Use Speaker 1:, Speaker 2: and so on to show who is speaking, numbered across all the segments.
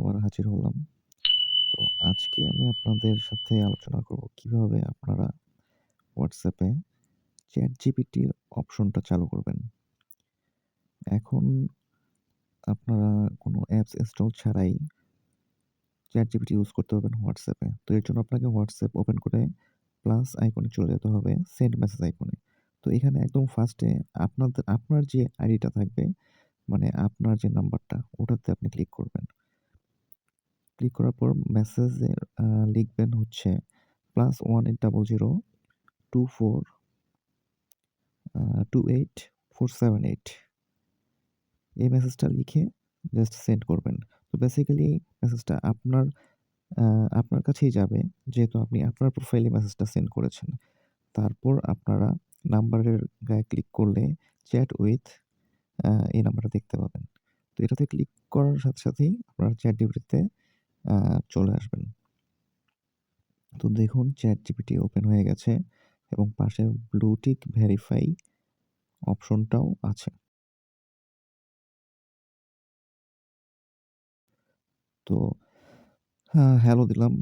Speaker 1: আবার হাজির হলাম। তো আজকে আমি আপনাদের সাথে আলোচনা করব কিভাবে আপনারা WhatsApp এ ChatGPT অপশনটা চালু করবেন। এখন আপনারা কোনো অ্যাপস ইনস্টল ছাড়াই ChatGPT ইউজ করতে পারবেন WhatsApp এ। তো এর জন্য আপনাকে WhatsApp ওপেন করে প্লাস আইকনে চলে যেতে হবে, সেন্ড মেসেজ আইকনে। তো এখানে একদম ফার্স্টে আপনার যে আইডিটা থাকবে, মানে আপনার যে নাম্বারটা ওটাতে আপনি ক্লিক করবেন। ক্লিক করার পর মেসেজে লিখবেন হচ্ছে +1800 24 28478 এই মেসেজটা লিখে জাস্ট সেন্ড করবেন। তো বেসিক্যালি মেসেজটা আ আপনার কাছেই যাবে, যেহেতু আপনি আপনার প্রোফাইলে মেসেজটা সেন্ড করেছেন। তারপর আপনারা নাম্বারের গায়ে ক্লিক করলে চ্যাট উইথ এই নাম্বারটা দেখতে পাবেন। তো এটাতে ক্লিক করার সাথে সাথেই আপনারা ChatGPT-তে আ চলে আসবেন। তো দেখুন ChatGPT ওপেন হয়ে গেছে এবং পাশে ব্লু টিক ভেরিফাই অপশনটাও আছে। তো হ্যালো দিলাম।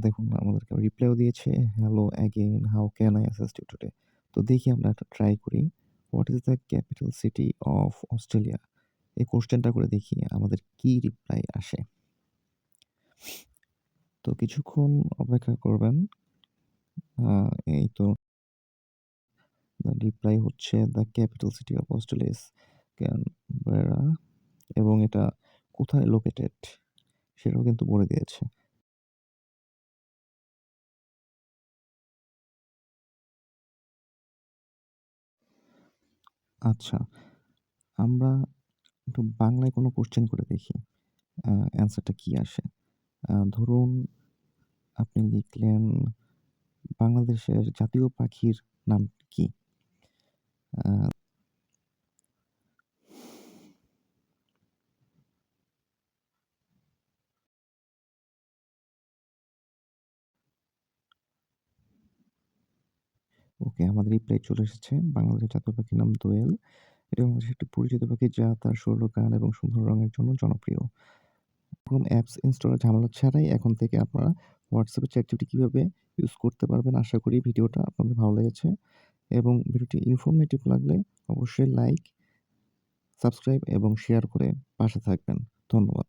Speaker 1: দেখুন আমাদেরকে রিপ্লাইও দিয়েছে, "hello again, how can I assist you today?" তো দেখি আমরা একটা ট্রাই করি। "What is the capital city of Australia?" এই কোয়েশ্চেনটা করে দেখি আমাদের কি রিপ্লাই আসে। তো কিছুক্ষণ অপেক্ষা করবেন। আ এই তো রিপ্লাই হচ্ছে, "the capital city of Australia is Canberra" এবং এটা কোথায় লোকেটেড সেটাও কিন্তু বলে দিয়েছে। আচ্ছা, আমরা একটু বাংলায় কোনো কোয়েশ্চেন করে দেখি। অ্যান্সারটা কি আসে? ধরুন আপনি লিখলেন, "বাংলাদেশের জাতীয় পাখির নাম কি?" আ ওকে, আমাদের রিপ্লাই চলে এসেছে। বাংলাদেশের জাতীয় পাখির নাম দোয়েল। এটি বাংলাদেশের একটি পরিচিত পাখি যা তার সরল গান এবং সুন্দর রঙের জন্য জনপ্রিয়। কোনো অ্যাপস ইনস্টলের ঝামেলা ছাড়াই এখন থেকে আপনারা WhatsApp এ ChatGPT কিভাবে ইউজ করতে পারবেন। আশা করি ভিডিওটা আপনাদের ভালো লেগেছে এবং ভিডিওটি ইনফরমেটিভ লাগলে অবশ্যই লাইক, সাবস্ক্রাইব এবং শেয়ার করে পাশে থাকবেন। ধন্যবাদ।